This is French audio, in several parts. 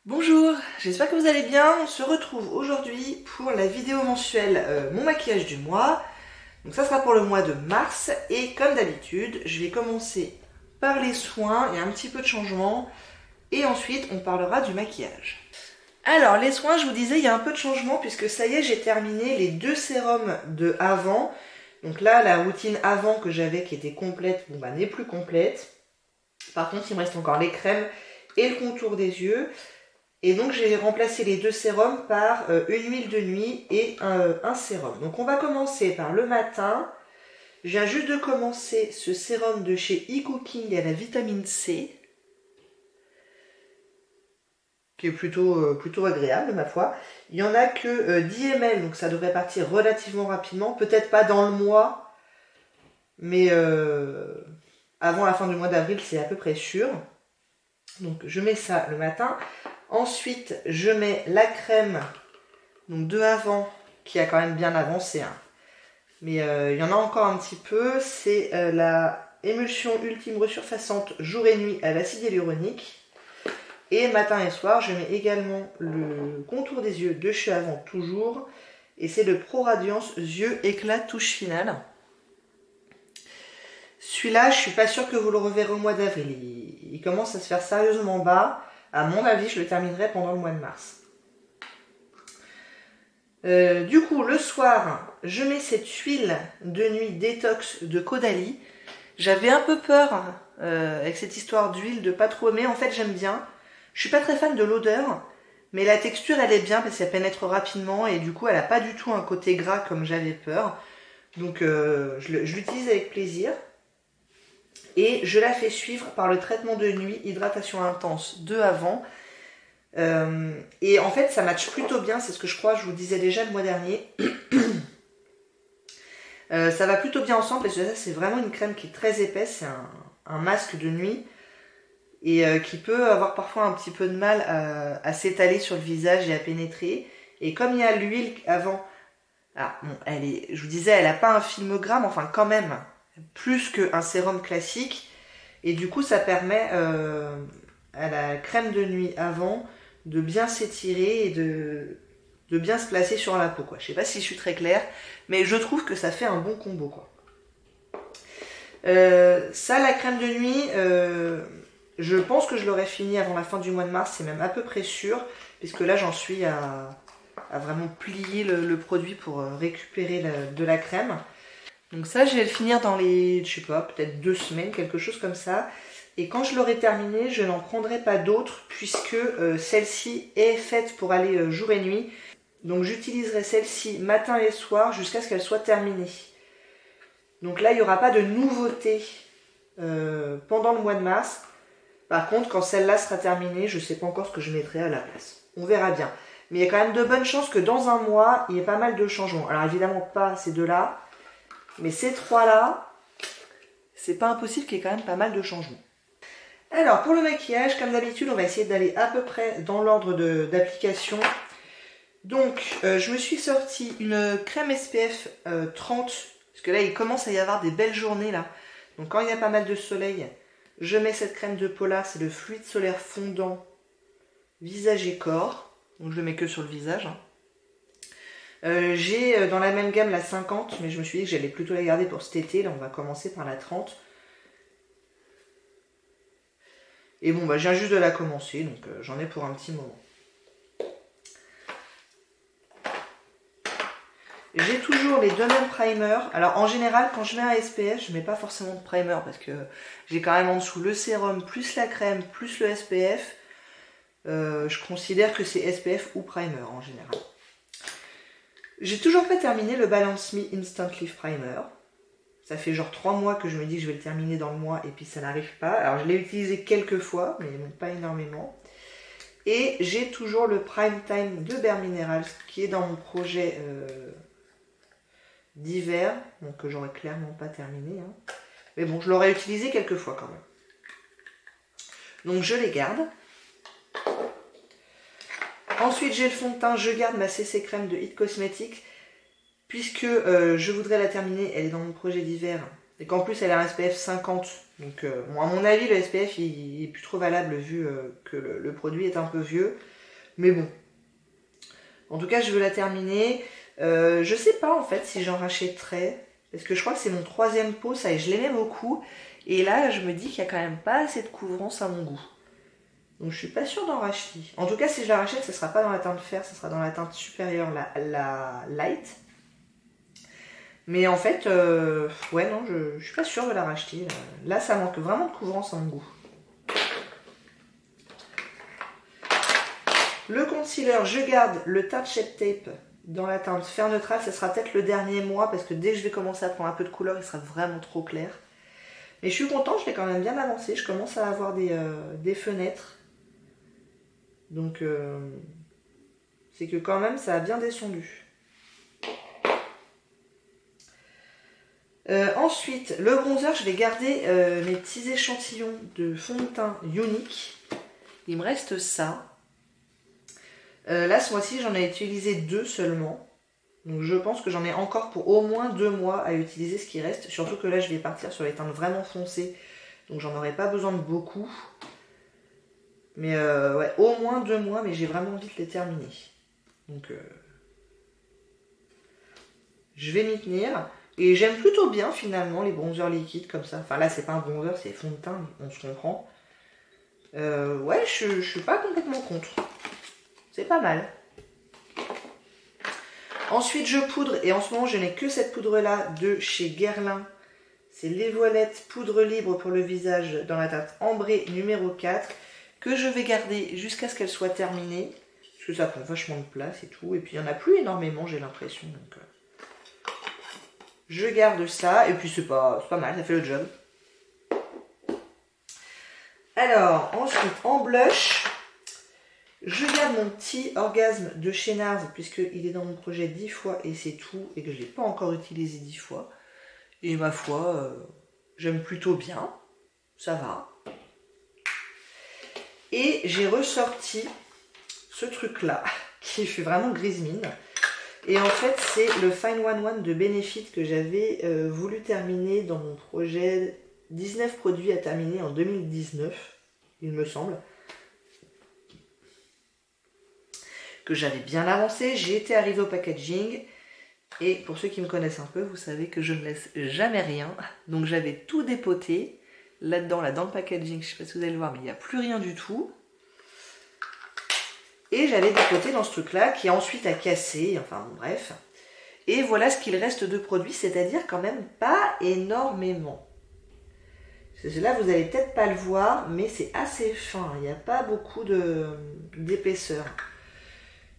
Bonjour, j'espère que vous allez bien. On se retrouve aujourd'hui pour la vidéo mensuelle mon maquillage du mois. Donc ça sera pour le mois de mars et comme d'habitude, je vais commencer par les soins, il y a un petit peu de changement et ensuite on parlera du maquillage. Alors les soins, je vous disais, il y a un peu de changement puisque ça y est, j'ai terminé les 2 sérums de avant. Donc là, la routine avant que j'avais qui était complète, n'est plus complète. Par contre, il me reste encore les crèmes et le contour des yeux. Et donc j'ai remplacé les 2 sérums par une huile de nuit et un sérum. Donc on va commencer par le matin. Je viens juste de commencer ce sérum de chez eCooking à la vitamine C. Qui est plutôt agréable ma foi. Il n'y en a que 10 ml, donc ça devrait partir relativement rapidement. Peut-être pas dans le mois, mais avant la fin du mois d'avril, c'est à peu près sûr. Donc je mets ça le matin. Ensuite, je mets la crème donc de avant, qui a quand même bien avancé. Hein. Mais il y en a encore un petit peu. C'est la émulsion ultime resurfaçante jour et nuit à l'acide hyaluronique. Et matin et soir, je mets également le contour des yeux de chez Avant toujours. Et c'est le Pro Radiance Yeux Éclat Touche Finale. Celui-là, je suis pas sûre que vous le reverrez au mois d'avril. Il commence à se faire sérieusement bas. À mon avis, je le terminerai pendant le mois de mars. Du coup, le soir, je mets cette huile de nuit détox de Caudalie. J'avais un peu peur avec cette histoire d'huile de pas trop aimer. En fait, j'aime bien. Je suis pas très fan de l'odeur, mais la texture, elle est bien parce qu'elle pénètre rapidement et du coup, elle a pas du tout un côté gras comme j'avais peur. Donc, je l'utilise avec plaisir. Et je la fais suivre par le traitement de nuit, hydratation intense de avant. Et en fait, ça matche plutôt bien, c'est ce que je crois, je vous disais déjà le mois dernier. Ça va plutôt bien ensemble parce que ça, c'est vraiment une crème qui est très épaisse, c'est un masque de nuit. Et qui peut avoir parfois un petit peu de mal à s'étaler sur le visage et à pénétrer. Et comme il y a l'huile avant, je vous disais, elle n'a pas un film gras, mais enfin quand même, plus qu'un sérum classique. Et du coup, ça permet à la crème de nuit avant de bien s'étirer et de bien se placer sur la peau, quoi. Je sais pas si je suis très claire, mais je trouve que ça fait un bon combo, quoi. Ça, la crème de nuit, je pense que je l'aurai fini avant la fin du mois de mars, c'est même à peu près sûr, puisque là, j'en suis à vraiment plier le produit pour récupérer de la crème. Donc ça, je vais le finir dans les, je sais pas, peut-être 2 semaines, quelque chose comme ça. Et quand je l'aurai terminé, je n'en prendrai pas d'autres puisque celle-ci est faite pour aller jour et nuit. Donc j'utiliserai celle-ci matin et soir jusqu'à ce qu'elle soit terminée. Donc là, il n'y aura pas de nouveauté pendant le mois de mars. Par contre, quand celle-là sera terminée, je ne sais pas encore ce que je mettrai à la place. On verra bien. Mais il y a quand même de bonnes chances que dans un mois, il y ait pas mal de changements. Alors évidemment pas ces deux-là, mais ces 3-là, c'est pas impossible qu'il y ait quand même pas mal de changements. Alors, pour le maquillage, comme d'habitude, on va essayer d'aller à peu près dans l'ordre d'application. Donc, je me suis sorti une crème SPF 30, parce que là, il commence à y avoir des belles journées, là. Donc, quand il y a pas mal de soleil, je mets cette crème de Polar, c'est le fluide solaire fondant visage et corps. Donc, je le mets que sur le visage, hein. J'ai dans la même gamme la 50, mais je me suis dit que j'allais plutôt la garder pour cet été. Là, on va commencer par la 30. Et bon, je viens juste de la commencer, donc j'en ai pour un petit moment. J'ai toujours les 2 mêmes primers. Alors, en général, quand je mets un SPF, je mets pas forcément de primer parce que j'ai quand même en dessous le sérum, plus la crème, plus le SPF. Je considère que c'est SPF ou primer en général. J'ai toujours pas terminé le Balance Me Instant Lift Primer. Ça fait genre 3 mois que je me dis que je vais le terminer dans le mois et puis ça n'arrive pas. Alors je l'ai utilisé quelques fois, mais pas énormément. Et j'ai toujours le Prime Time de Bare Minerals qui est dans mon projet d'hiver. Donc que j'aurais clairement pas terminé. Hein. Mais bon, je l'aurais utilisé quelques fois quand même. Donc je les garde. Ensuite, j'ai le fond de teint, je garde ma CC crème de It Cosmetics, puisque je voudrais la terminer, elle est dans mon projet d'hiver, et qu'en plus elle a un SPF 50, donc bon, à mon avis le SPF il est plus trop valable vu que le produit est un peu vieux. Mais bon. En tout cas, je veux la terminer. Je sais pas en fait si j'en rachèterai. Parce que je crois que c'est mon 3e pot, ça, et je l'aimais beaucoup. Et là, je me dis qu'il n'y a quand même pas assez de couvrance à mon goût. Donc je suis pas sûre d'en racheter. En tout cas, si je la rachète, ce sera pas dans la teinte fer, ce sera dans la teinte supérieure, la light. Mais en fait, ouais, non, je suis pas sûre de la racheter. Là, ça manque vraiment de couvrance à mon goût. Le concealer, je garde le Tarte Shape Tape dans la teinte fer neutral. Ce sera peut-être le dernier mois parce que dès que je vais commencer à prendre un peu de couleur, il sera vraiment trop clair. Mais je suis contente, je l'ai quand même bien avancé. Je commence à avoir des fenêtres. Donc, c'est que quand même, ça a bien descendu. Ensuite, le bronzer, je vais garder mes petits échantillons de fond de teint Unique. Il me reste ça. Là, ce mois-ci, j'en ai utilisé 2 seulement. Donc, je pense que j'en ai encore pour au moins 2 mois à utiliser ce qui reste. Surtout que là, je vais partir sur les teintes vraiment foncées. Donc, j'en aurai pas besoin de beaucoup. Mais ouais, au moins 2 mois, mais j'ai vraiment envie de les terminer. Donc, je vais m'y tenir. Et j'aime plutôt bien, finalement, les bronzers liquides comme ça. Enfin, là, c'est pas un bronzer, c'est fond de teint, on se comprend. Ouais, je suis pas complètement contre. C'est pas mal. Ensuite, je poudre. Et en ce moment, je n'ai que cette poudre-là de chez Guerlain. C'est les voilettes poudre libre pour le visage dans la teinte ambrée numéro 4. Que je vais garder jusqu'à ce qu'elle soit terminée. Parce que ça prend vachement de place et tout. Et puis, il n'y en a plus énormément, j'ai l'impression. Donc, je garde ça. Et puis, c'est pas mal, ça fait le job. Alors, ensuite, en blush... Je garde mon petit orgasme de chez NARS puisqu'il est dans mon projet 10 fois et c'est tout et que je ne l'ai pas encore utilisé 10 fois. Et ma foi, j'aime plutôt bien, ça va. Et j'ai ressorti ce truc-là qui fait vraiment grise mine. Et en fait, c'est le Fine One One de Benefit que j'avais voulu terminer dans mon projet 19 produits à terminer en 2019, il me semble. Que j'avais bien avancé, j'ai été arrivée au packaging et pour ceux qui me connaissent un peu, vous savez que je ne laisse jamais rien, donc j'avais tout dépoté là-dedans, là dans le packaging, je ne sais pas si vous allez le voir, mais il n'y a plus rien du tout et j'avais dépoté dans ce truc là qui ensuite a cassé, enfin bon, bref, et voilà ce qu'il reste de produits, c'est-à-dire quand même pas énormément. Là vous allez peut-être pas le voir, mais c'est assez fin, il n'y a pas beaucoup d'épaisseur.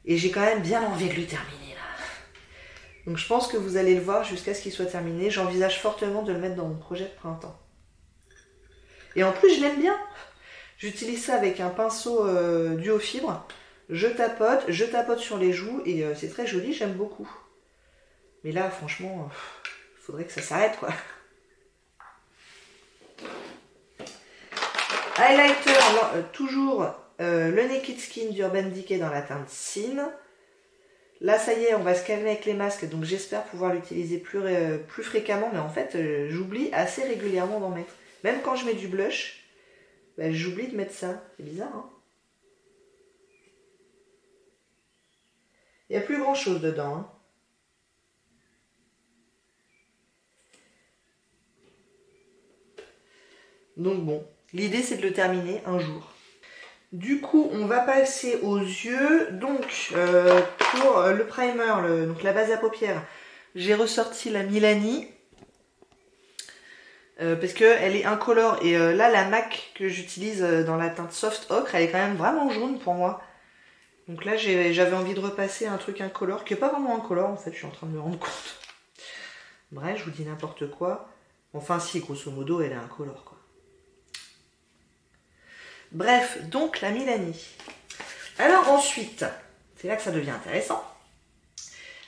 Et j'ai quand même bien envie de le terminer là. Donc je pense que vous allez le voir jusqu'à ce qu'il soit terminé. J'envisage fortement de le mettre dans mon projet de printemps. Et en plus je l'aime bien. J'utilise ça avec un pinceau duo fibre. Je tapote sur les joues et c'est très joli, j'aime beaucoup. Mais là franchement, il faudrait que ça s'arrête quoi. Highlighter, alors, toujours... le Naked Skin d'Urban Decay dans la teinte Sin. Là, ça y est, on va se calmer avec les masques, donc j'espère pouvoir l'utiliser plus fréquemment, mais en fait, j'oublie assez régulièrement d'en mettre. Même quand je mets du blush, bah, j'oublie de mettre ça. C'est bizarre, hein? Il n'y a plus grand-chose dedans, hein. Donc bon, l'idée c'est de le terminer un jour. Du coup, on va passer aux yeux. Donc, pour le primer, donc la base à paupières, j'ai ressorti la Milani. Parce qu'elle est incolore. Et là, la MAC que j'utilise dans la teinte Soft Ocre, elle est quand même vraiment jaune pour moi. Donc là, j'avais envie de repasser un truc incolore, qui n'est pas vraiment incolore en fait, je suis en train de me rendre compte. Bref, je vous dis n'importe quoi. Enfin si, grosso modo, elle est incolore quoi. Bref, donc la Milani. Alors ensuite, c'est là que ça devient intéressant.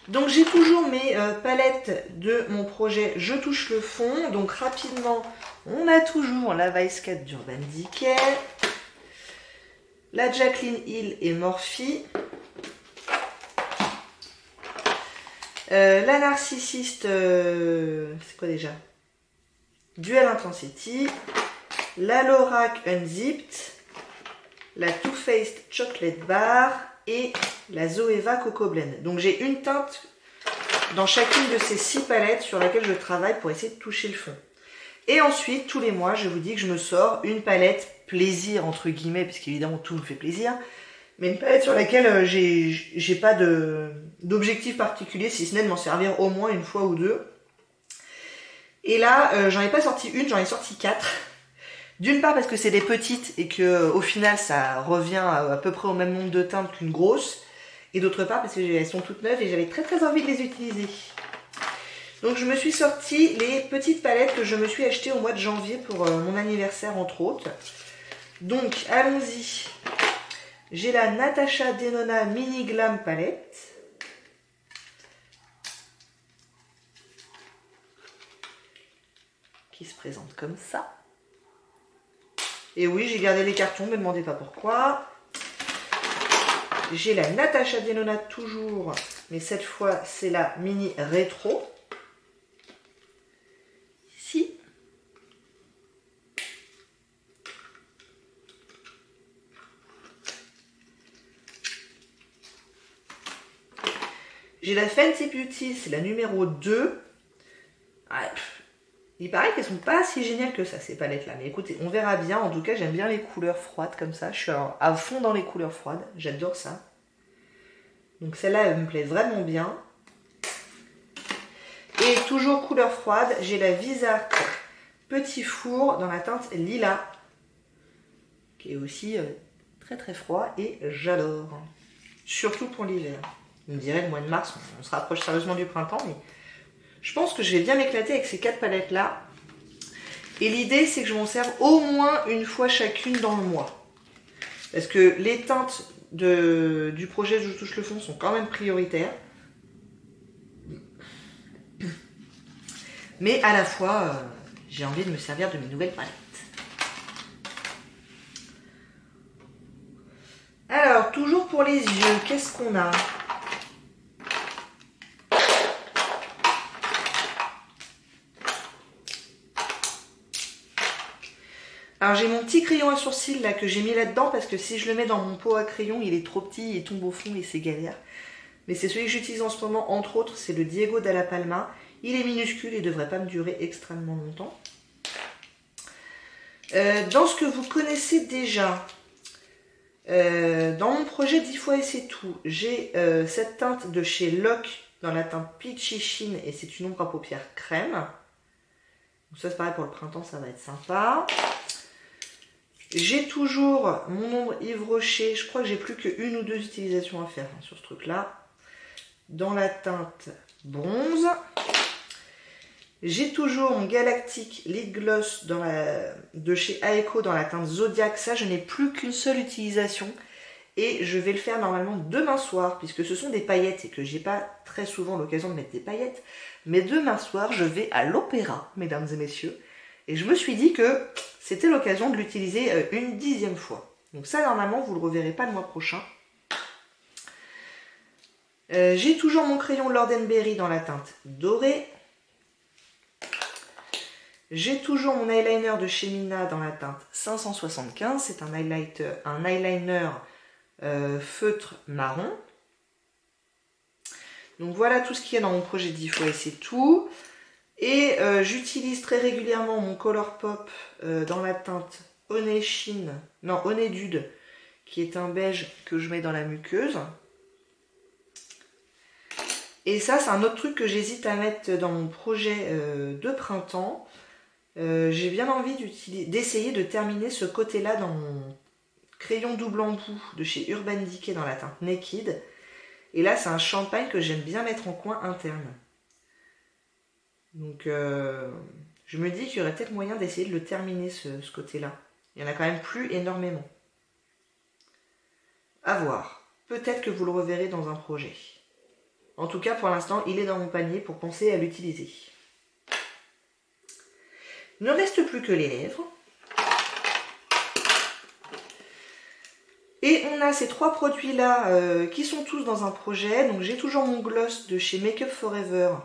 Donc j'ai toujours mes palettes de mon projet Je touche le fond. Donc rapidement, on a toujours la Vice 4 d'Urban Decay, la Jaclyn Hill et Morphe, la Narcissiste, c'est quoi déjà? Dual Intensity, la Lorac Unzipped, la Too Faced Chocolate Bar, et la Zoeva Coco Blend. Donc j'ai une teinte dans chacune de ces 6 palettes sur laquelle je travaille pour essayer de toucher le fond. Et ensuite, tous les mois, je vous dis que je me sors une palette plaisir, entre guillemets, parce qu'évidemment tout me fait plaisir, mais une palette sur laquelle j'ai pas d'objectif particulier, si ce n'est de m'en servir au moins une fois ou deux. Et là, j'en ai pas sorti une, j'en ai sorti 4. D'une part parce que c'est des petites et que au final ça revient à peu près au même nombre de teintes qu'une grosse. Et d'autre part parce qu'elles sont toutes neuves et j'avais très envie de les utiliser. Donc je me suis sorti les petites palettes que je me suis achetées au mois de janvier pour mon anniversaire entre autres. Donc allons-y. J'ai la Natasha Denona Mini Glam Palette. Qui se présente comme ça. Et oui, j'ai gardé les cartons, ne me demandez pas pourquoi. J'ai la Natasha Denona toujours, mais cette fois c'est la mini rétro. Ici. J'ai la Fenty Beauty, c'est la numéro 2. Ah, il paraît qu'elles sont pas si géniales que ça, ces palettes-là. Mais écoutez, on verra bien. En tout cas, j'aime bien les couleurs froides comme ça. Je suis à fond dans les couleurs froides. J'adore ça. Donc celle-là, elle me plaît vraiment bien. Et toujours couleur froide, j'ai la Visac Petit Four dans la teinte Lila. Qui est aussi très froid et j'adore. Surtout pour l'hiver. Vous me direz, le mois de mars, on se rapproche sérieusement du printemps, mais... je pense que je vais bien m'éclater avec ces 4 palettes-là. Et l'idée, c'est que je m'en serve au moins une fois chacune dans le mois. Parce que les teintes du projet Je touche le fond sont quand même prioritaires. Mais à la fois, j'ai envie de me servir de mes nouvelles palettes. Alors, toujours pour les yeux, qu'est-ce qu'on a ? Alors j'ai mon petit crayon à sourcils là que j'ai mis là-dedans parce que si je le mets dans mon pot à crayon, il est trop petit, il tombe au fond et c'est galère. Mais c'est celui que j'utilise en ce moment, entre autres, c'est le Diego Dalla Palma. Il est minuscule et ne devrait pas me durer extrêmement longtemps. Dans ce que vous connaissez déjà, dans mon projet 10 fois et c'est tout, j'ai cette teinte de chez Lock dans la teinte Peachy Sheen et c'est une ombre à paupières crème. Donc ça c'est pareil pour le printemps, ça va être sympa. J'ai toujours mon ombre Yves Rocher, je crois que j'ai plus qu'une ou 2 utilisations à faire sur ce truc-là. Dans la teinte bronze. J'ai toujours mon Galactic Lip Gloss de chez Aeco dans la teinte Zodiac. Ça, je n'ai plus qu'une seule utilisation. Et je vais le faire normalement demain soir, puisque ce sont des paillettes et que j'ai pas très souvent l'occasion de mettre des paillettes. Mais demain soir, je vais à l'opéra, mesdames et messieurs. Et je me suis dit que c'était l'occasion de l'utiliser une 10e fois. Donc ça, normalement, vous ne le reverrez pas le mois prochain. J'ai toujours mon crayon Lord & Berry dans la teinte dorée. J'ai toujours mon eyeliner de chez Mina dans la teinte 575. C'est un eyeliner feutre marron. Donc voilà tout ce qu'il y a dans mon projet 10 fois et c'est tout. Et j'utilise très régulièrement mon Colourpop dans la teinte Honey Dude, qui est un beige que je mets dans la muqueuse. Et ça, c'est un autre truc que j'hésite à mettre dans mon projet de printemps. J'ai bien envie d'essayer de terminer ce côté-là dans mon crayon double embout de chez Urban Decay dans la teinte Naked. Et là, c'est un champagne que j'aime bien mettre en coin interne. Donc, je me dis qu'il y aurait peut-être moyen d'essayer de le terminer, ce côté-là. Il y en a quand même plus énormément. À voir. Peut-être que vous le reverrez dans un projet. En tout cas, pour l'instant, il est dans mon panier pour penser à l'utiliser. Il ne reste plus que les lèvres. Et on a ces 3 produits-là qui sont tous dans un projet. Donc, j'ai toujours mon gloss de chez Make Up Forever.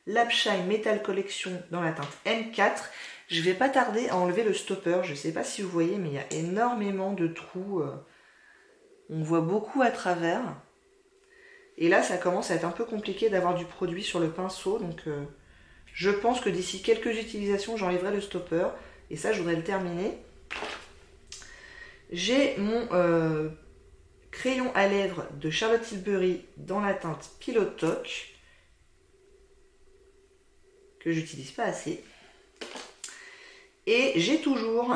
Lab Shine Metal Collection dans la teinte M4. Je vais pas tarder à enlever le stopper. Je ne sais pas si vous voyez, mais il y a énormément de trous On voit beaucoup à travers. Et là, ça commence à être un peu compliqué d'avoir du produit sur le pinceau. Donc, je pense que d'ici quelques utilisations, j'enlèverai le stopper. Et ça, je voudrais le terminer. J'ai mon crayon à lèvres de Charlotte Tilbury dans la teinte Pillow Talk. Que j'utilise pas assez. Et j'ai toujours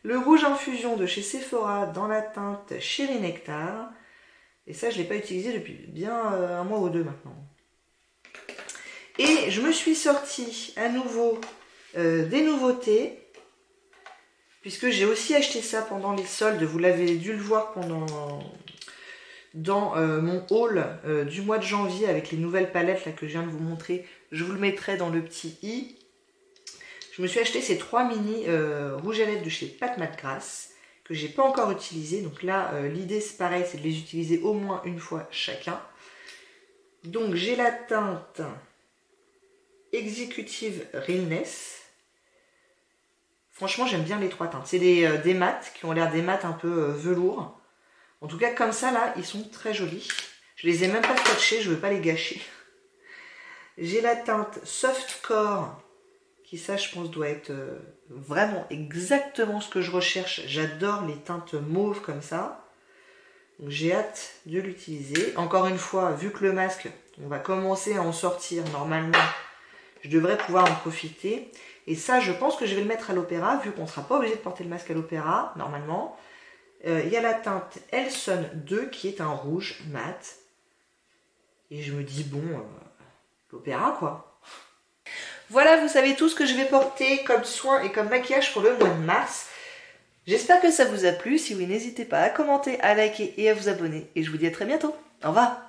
le rouge infusion de chez Sephora dans la teinte Cherry Nectar. Et ça, je ne l'ai pas utilisé depuis bien un mois ou deux maintenant. Et je me suis sorti à nouveau des nouveautés. Puisque j'ai aussi acheté ça pendant les soldes. Vous l'avez dû le voir dans mon haul du mois de janvier avec les nouvelles palettes là, que je viens de vous montrer. Je vous le mettrai dans le petit i. Je me suis acheté ces 3 mini rouges à lèvres de chez Pat McGrath que j'ai pas encore utilisé. Donc là, l'idée c'est pareil, c'est de les utiliser au moins une fois chacun. Donc j'ai la teinte Executive Realness. Franchement, j'aime bien les 3 teintes. C'est des mats qui ont l'air des mats un peu velours. En tout cas, comme ça, là, ils sont très jolis. Je les ai même pas swatchés, je veux pas les gâcher. J'ai la teinte Soft Core, qui ça, je pense, doit être vraiment exactement ce que je recherche. J'adore les teintes mauves comme ça. Donc j'ai hâte de l'utiliser. Encore une fois, vu que le masque, on va commencer à en sortir normalement, je devrais pouvoir en profiter. Et ça, je pense que je vais le mettre à l'opéra, vu qu'on ne sera pas obligé de porter le masque à l'opéra, normalement. Il y a la teinte Elson 2, qui est un rouge mat. Et je me dis, bon, l'opéra, quoi. Voilà, vous savez tout ce que je vais porter comme soin et comme maquillage pour le mois de mars. J'espère que ça vous a plu. Si oui, n'hésitez pas à commenter, à liker et à vous abonner. Et je vous dis à très bientôt. Au revoir.